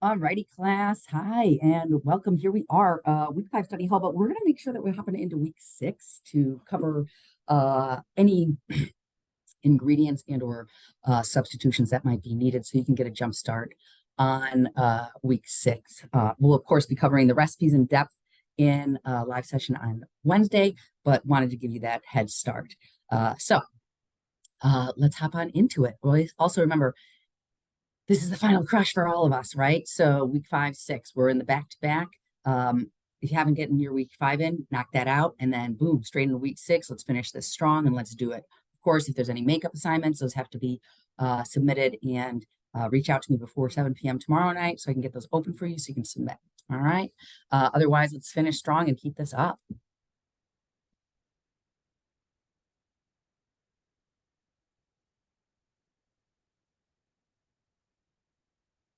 Alrighty, class. Hi, and welcome. Here we are, week 5 study hall, but we're going to make sure that we're hopping into week 6 to cover any ingredients and or substitutions that might be needed so you can get a jump start on week 6. We'll, of course, be covering the recipes in depth in a live session on Wednesday, but wanted to give you that head start. Let's hop on into it. Also remember, this is the final crush for all of us, right? So week 5, 6, we're in the back-to-back. If you haven't gotten your week 5 in, knock that out, and then boom, straight into week 6. Let's finish this strong and let's do it. Of course, if there's any makeup assignments, those have to be submitted, and reach out to me before 7 p.m. tomorrow night so I can get those open for you so you can submit. All right. Otherwise, let's finish strong and keep this up.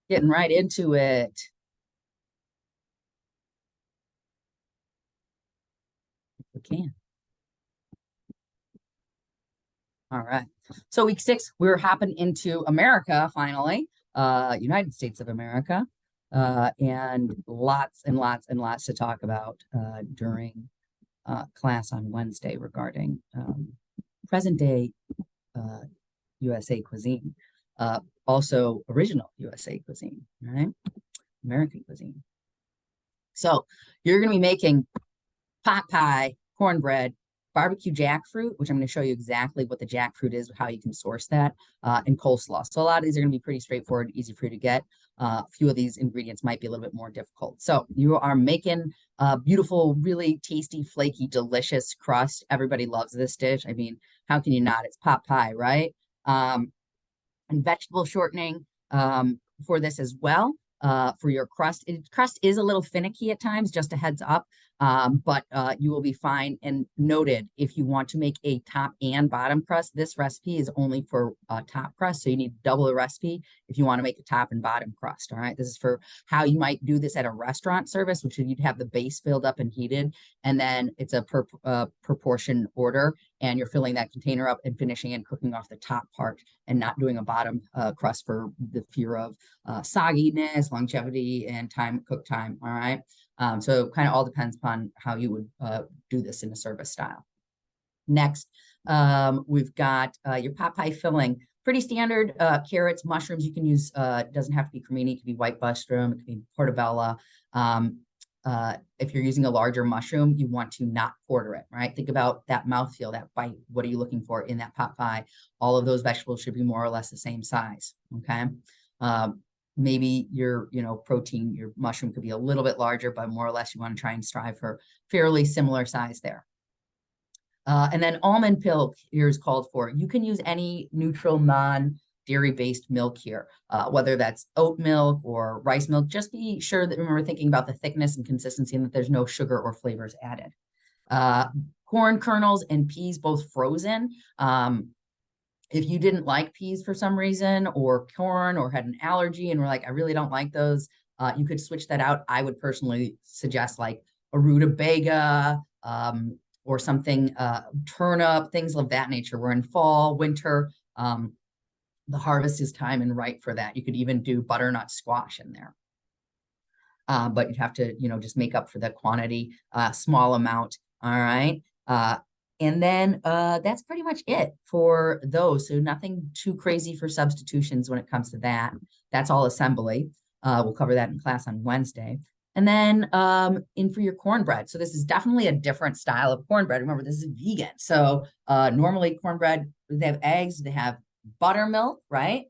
Getting right into it. If we can. All right. So week 6, we're hopping into America finally, United States of America, and lots and lots and lots to talk about during class on Wednesday regarding present day USA cuisine, also original USA cuisine, right? American cuisine. So you're going to be making pot pie, cornbread, barbecue jackfruit, which I'm going to show you exactly what the jackfruit is, how you can source that, and coleslaw. So a lot of these are going to be pretty straightforward, easy for you to get. A few of these ingredients might be a little bit more difficult. So you are making a beautiful, really tasty, flaky, delicious crust. Everybody loves this dish. I mean, how can you not? It's pot pie, right? And vegetable shortening for this as well. For your crust. Crust is a little finicky at times, just a heads up, but you will be fine. And noted, if you want to make a top and bottom crust, this recipe is only for top crust, so you need double the recipe if you want to make a top and bottom crust. All right, this is for how you might do this at a restaurant service, which you'd have the base filled up and heated, and then it's a proportion order, and you're filling that container up and finishing and cooking off the top part and not doing a bottom crust for the fear of sogginess, longevity, and cook time. All right. So kind of all depends upon how you would do this in a service style. Next, we've got your pot pie filling. Pretty standard carrots, mushrooms. You can use, it doesn't have to be cremini, it could be white mushroom, it could be portobello. If you're using a larger mushroom, you want to not quarter it, right? Think about that mouthfeel, that bite. What are you looking for in that pot pie? All of those vegetables should be more or less the same size, okay? Maybe your, protein, your mushroom could be a little bit larger, but more or less you want to try and strive for fairly similar size there. And then almond milk here is called for. You can use any neutral, non-dairy-based milk here, whether that's oat milk or rice milk. Just be sure that remember thinking about the thickness and consistency and that there's no sugar or flavors added. Corn kernels and peas, both frozen. If you didn't like peas for some reason, or corn, or had an allergy and were like, I really don't like those, you could switch that out. I would personally suggest like a rutabaga, or something, turnip, things of that nature. We're in fall, winter. The harvest is time and right for that. You could even do butternut squash in there. But you'd have to, just make up for the quantity, small amount. All right. And then that's pretty much it for those. So nothing too crazy for substitutions when it comes to that. That's all assembly. We'll cover that in class on Wednesday. And then in for your cornbread. So this is definitely a different style of cornbread. Remember, this is vegan. So normally cornbread, they have eggs, they have buttermilk, right?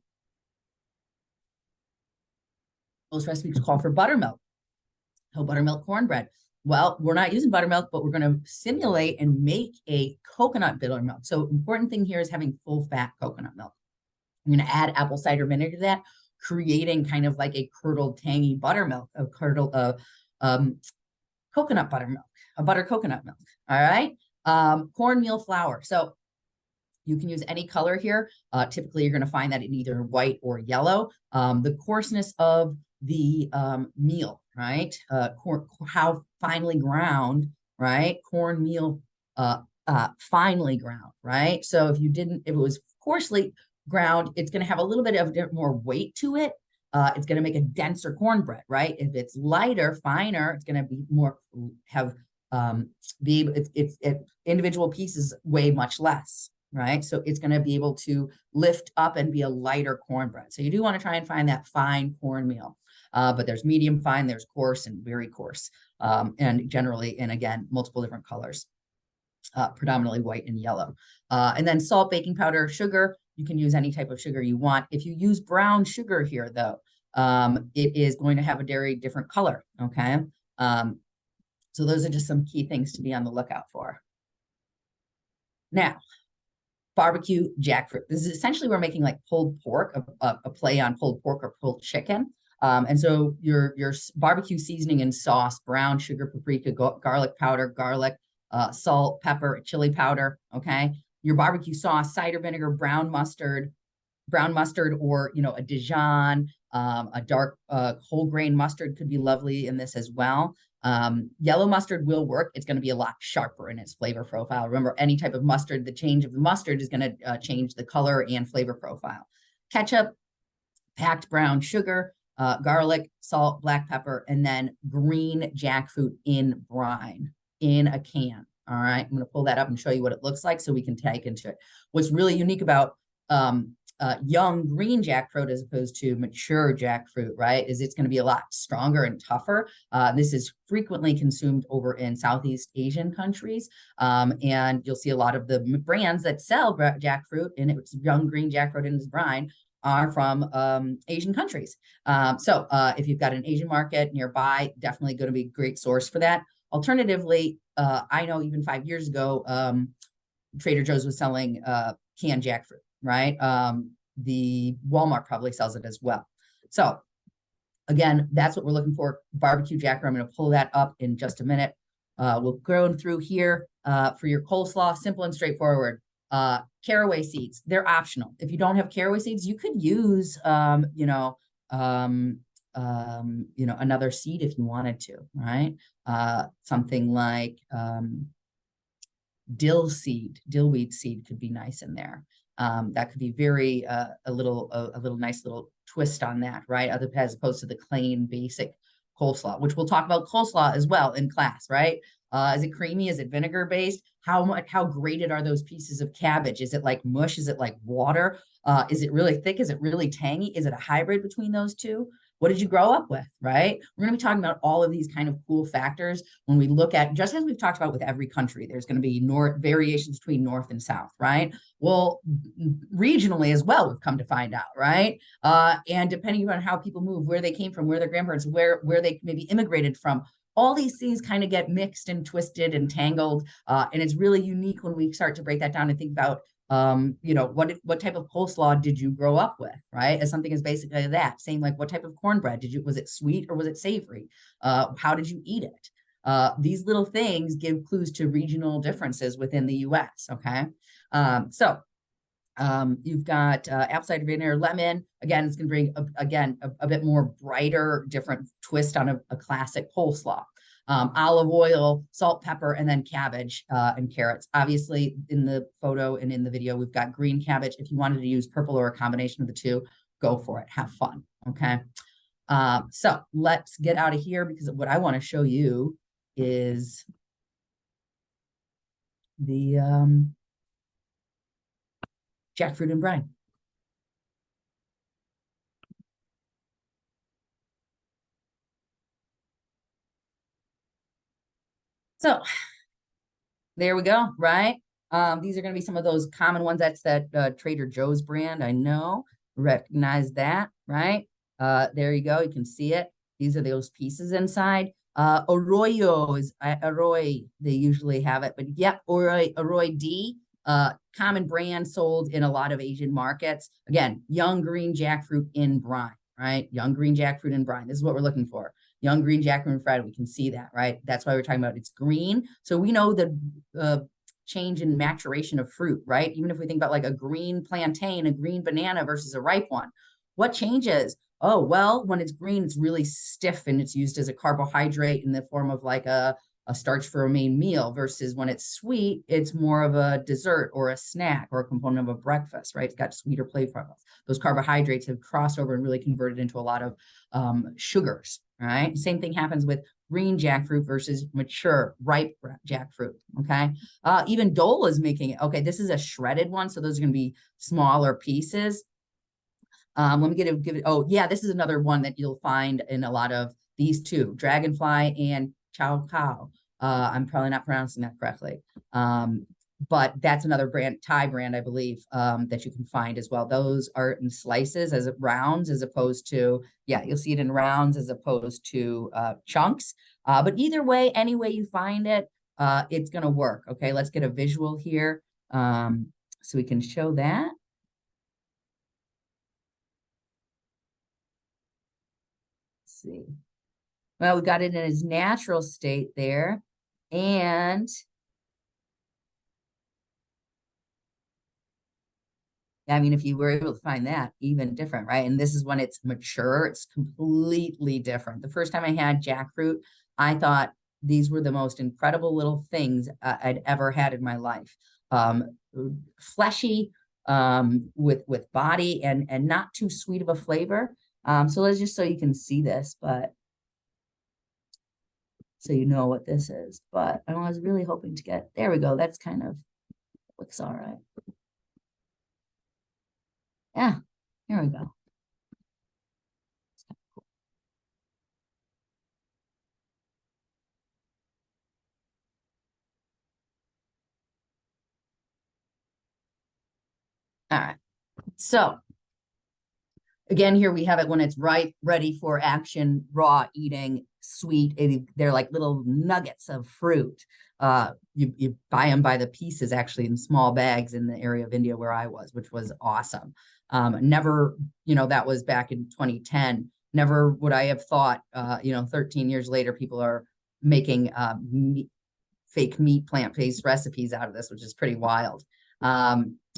Most recipes call for buttermilk. Oh, buttermilk cornbread. Well, we're not using buttermilk, but we're going to simulate and make a coconut buttermilk. So important thing here is having full fat coconut milk. I'm going to add apple cider vinegar to that, creating kind of like a curdled, tangy buttermilk, a curdled coconut buttermilk, a butter coconut milk. All right. Cornmeal flour. So you can use any color here. Typically, you're going to find that in either white or yellow. The coarseness of the meal, right? How finely ground, right? Cornmeal, finely ground, right? So if it was coarsely ground, it's going to have a little bit of more weight to it. it's going to make a denser cornbread, right? If it's lighter, finer, it's going to be more have be it's individual pieces weigh much less, right? So it's going to be able to lift up and be a lighter cornbread. So you do want to try and find that fine cornmeal. But there's medium fine, there's coarse and very coarse, and generally, and again, multiple different colors, predominantly white and yellow. And then salt, baking powder, sugar. You can use any type of sugar you want. If you use brown sugar here, though, it is going to have a very different color, okay? So those are just some key things to be on the lookout for. Now, barbecue jackfruit. This is essentially, we're making like pulled pork, a play on pulled pork or pulled chicken. And so your barbecue seasoning and sauce, brown sugar, paprika, garlic powder, garlic, salt, pepper, chili powder, okay? Your barbecue sauce, cider vinegar, brown mustard, or, you know, a Dijon, a dark whole grain mustard could be lovely in this as well. Yellow mustard will work. It's going to be a lot sharper in its flavor profile. Remember, any type of mustard, the change of the mustard is going to change the color and flavor profile. Ketchup, packed brown sugar, garlic, salt, black pepper, and then green jackfruit in brine in a can. All right, I'm going to pull that up and show you what it looks like so we can take into it. What's really unique about young green jackfruit as opposed to mature jackfruit, right, is it's going to be a lot stronger and tougher. This is frequently consumed over in Southeast Asian countries, and you'll see a lot of the brands that sell jackfruit, and it's young green jackfruit in its brine, are from Asian countries. So if you've got an Asian market nearby, definitely going to be a great source for that. Alternatively, I know even 5 years ago, Trader Joe's was selling canned jackfruit, right? The Walmart probably sells it as well. So again, that's what we're looking for. Barbecue jackfruit. I'm going to pull that up in just a minute. We'll go through here for your coleslaw, simple and straightforward. Caraway seeds, they're optional. If you don't have caraway seeds, you could use, another seed if you wanted to, right? Something like dillweed seed could be nice in there. That could be very a little nice little twist on that, right? As opposed to the plain basic coleslaw, which we'll talk about coleslaw as well in class, right? Is it creamy? Is it vinegar based? How grated are those pieces of cabbage? Is it like mush? Is it like water? Is it really thick? Is it really tangy? Is it a hybrid between those two? What did you grow up with, right? We're going to be talking about all of these kind of cool factors when we look at, just as we've talked about with every country, there's going to be variations between North and South, right? Well, regionally as well, we've come to find out, right? And depending on how people move, where they came from, where their grandparents, where they maybe immigrated from, all these things kind of get mixed and twisted and tangled. And it's really unique when we start to break that down and think about what type of coleslaw did you grow up with, right? As something as basically that. Same like what type of cornbread was it sweet or was it savory? How did you eat it? These little things give clues to regional differences within the US, okay? You've got apple cider vinegar, lemon. Again, it's going to bring, a bit more brighter, different twist on a classic coleslaw. Olive oil, salt, pepper, and then cabbage and carrots. Obviously, in the photo and in the video, we've got green cabbage. If you wanted to use purple or a combination of the two, go for it. Have fun, okay? So let's get out of here because what I want to show you is the jackfruit and brine. So there we go, right? These are going to be some of those common ones. That's that Trader Joe's brand. I know, recognize that, right? There you go. You can see it. These are those pieces inside. Arroyos, Arroy, they usually have it, but yep, Arroy D, common brand sold in a lot of Asian markets. Again, young green jackfruit in brine, right? Young green jackfruit in brine. This is what we're looking for. Young green jackfruit fried, we can see that, right? That's why we're talking about it's green. So we know the change in maturation of fruit, right? Even if we think about like a green plantain, a green banana versus a ripe one, what changes? Oh, well, when it's green, it's really stiff and it's used as a carbohydrate in the form of like a a starch for a main meal, versus when it's sweet, it's more of a dessert or a snack or a component of a breakfast, right? It's got sweeter flavor. Those carbohydrates have crossed over and really converted into a lot of sugars, right? Same thing happens with green jackfruit versus mature, ripe jackfruit, okay? Even Dole is making it. Okay, this is a shredded one, so those are going to be smaller pieces. Let me give it, oh yeah, this is another one that you'll find in a lot of these two, Dragonfly and Chow Cow. I'm probably not pronouncing that correctly. But that's another brand, Thai brand, I believe, that you can find as well. Those are in slices as rounds, as opposed to, yeah, you'll see it in rounds as opposed to chunks. But either way, any way you find it, it's going to work. Okay, let's get a visual here so we can show that. Let's see. Well, we got it in its natural state there. And I mean, if you were able to find that, even different, right? And this is when it's mature, it's completely different. The first time I had jackfruit, I thought these were the most incredible little things I'd ever had in my life. Fleshy, with body and not too sweet of a flavor. So let's just so you can see this, but so you know what this is. But I was really hoping to get, there we go. That's kind of, looks all right. Yeah, here we go. All right. So again, here we have it when it's ripe, ready for action, raw eating, sweet. They're like little nuggets of fruit. You buy them by the pieces, actually, in small bags in the area of India where I was, which was awesome. Never, that was back in 2010. Never would I have thought, 13 years later, people are making fake meat, plant-based recipes out of this, which is pretty wild.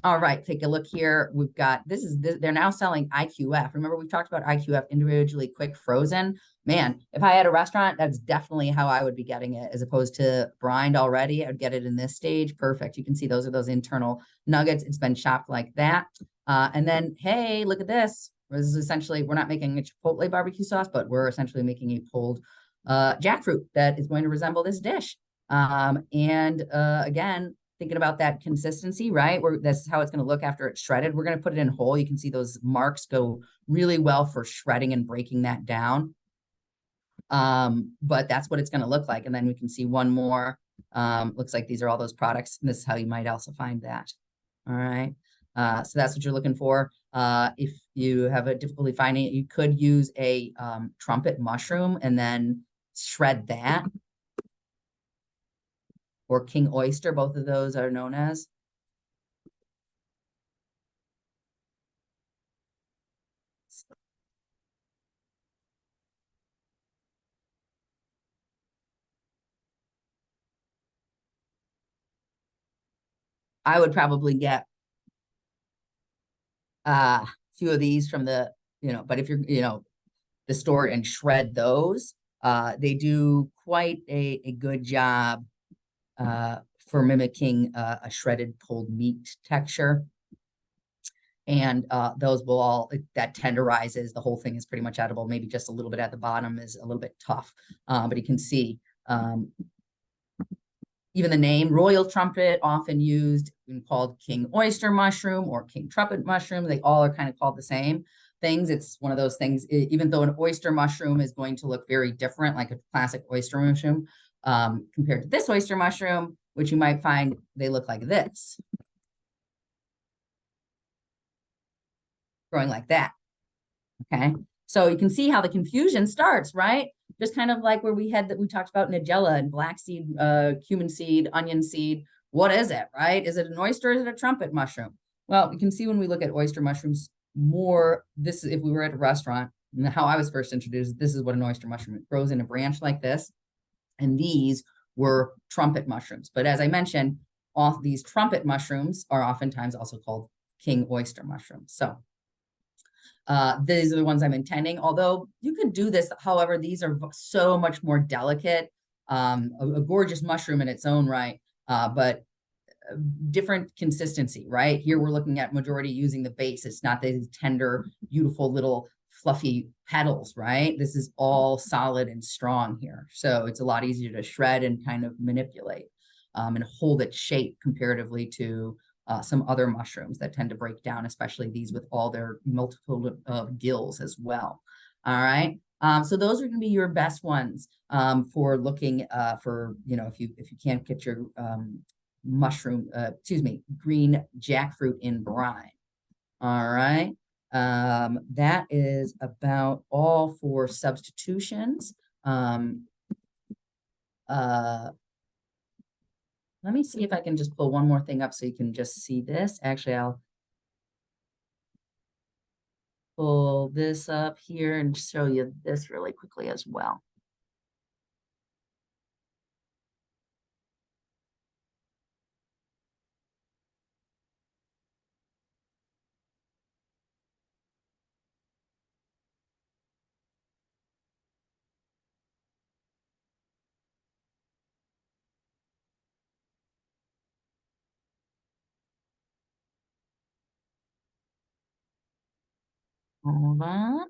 All right, take a look here. We've got, they're now selling IQF. Remember, we talked about IQF, individually quick frozen. Man, if I had a restaurant, that's definitely how I would be getting it, as opposed to brined already. I would get it in this stage. Perfect. You can see those are those internal nuggets. It's been chopped like that. And then, hey, look at this. This is essentially, we're not making a Chipotle barbecue sauce, but we're essentially making a pulled jackfruit that is going to resemble this dish. Again, thinking about that consistency, right? That's how it's going to look after it's shredded. We're going to put it in whole. You can see those marks go really well for shredding and breaking that down. But that's what it's going to look like. And then we can see one more. Looks like these are all those products. This is how you might also find that. All right. So that's what you're looking for. If you have a difficulty finding it, you could use a trumpet mushroom and then shred that. Or king oyster, both of those are known as. I would probably get a few of these from the, but if you're, the store and shred those, they do quite a good job for mimicking a shredded pulled meat texture. And those will all, that tenderizes, the whole thing is pretty much edible. Maybe just a little bit at the bottom is a little bit tough. But you can see even the name royal trumpet, often used and called king oyster mushroom or king trumpet mushroom. They all are kind of called the same things. It's one of those things, even though an oyster mushroom is going to look very different, like a classic oyster mushroom, compared to this oyster mushroom, which you might find they look like this. Growing like that. Okay. So you can see how the confusion starts, right? Just kind of like where we had that we talked about Nigella and black seed, cumin seed, onion seed. What is it, right? Is it an oyster? Or is it a trumpet mushroom? Well, you can see when we look at oyster mushrooms more, this is if we were at a restaurant, and how I was first introduced, this is what an oyster mushroom is. It grows in a branch like this. And these were trumpet mushrooms. But as I mentioned, all these trumpet mushrooms are oftentimes also called king oyster mushrooms. So these are the ones I'm intending, although you could do this. However, these are so much more delicate. a gorgeous mushroom in its own right, but different consistency, right? Here we're looking at majority using the base. It's not these tender, beautiful little fluffy petals, right? This is all solid and strong here. So it's a lot easier to shred and kind of manipulate and hold its shape comparatively to some other mushrooms that tend to break down, especially these with all their multiple gills as well. All right. So those are going to be your best ones for looking for, you know, if you can't get your green jackfruit in brine. All right. That is about all for substitutions. Let me see if I can just pull one more thing up so you can just see this. Actually, I'll pull this up here and show you this really quickly as well. Hold on.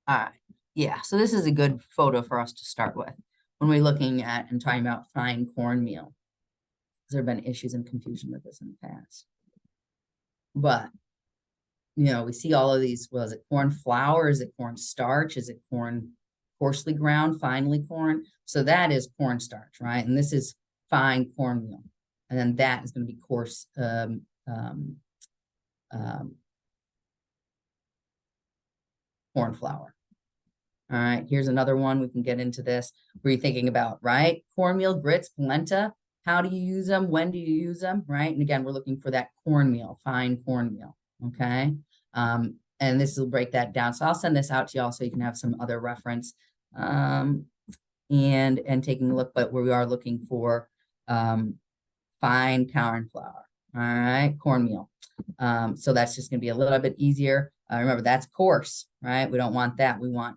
All right. Yeah, so this is a good photo for us to start with when we're looking at and talking about fine cornmeal. There have been issues and confusion with this in the past. But, you know, we see all of these, was it corn flour? Is it corn starch? Is it corn coarsely ground, finely corn? So that is cornstarch, right? And this is fine cornmeal. And then that is going to be coarse corn flour. All right, here's another one. We can get into this. What are you thinking about, right? Cornmeal, grits, polenta. How do you use them? When do you use them, right? And again, we're looking for that cornmeal, fine cornmeal, okay? And this will break that down. So I'll send this out to y'all so you can have some other reference and taking a look, but we are looking for fine corn flour, all right, cornmeal. So that's just going to be a little bit easier. Remember, that's coarse, right? We don't want that. We want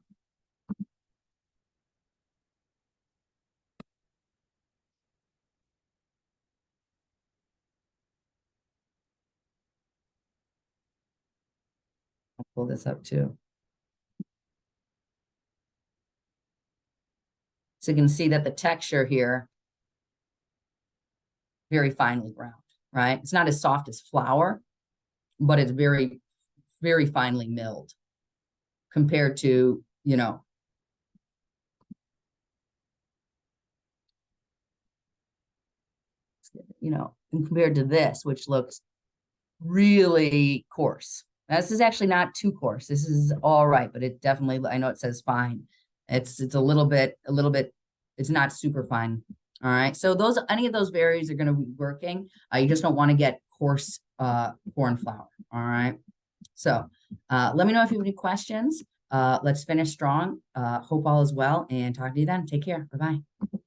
I'll pull this up too. So you can see that the texture here, very finely ground, right? It's not as soft as flour, but it's very, very finely milled compared to, you know, and compared to this, which looks really coarse. This is actually not too coarse. This is all right, but it definitely, I know it says fine. It's a little bit, it's not super fine. All right. So any of those berries are going to be working. You just don't want to get coarse corn flour. All right. So let me know if you have any questions. Let's finish strong. Hope all is well and talk to you then. Take care. Bye-bye.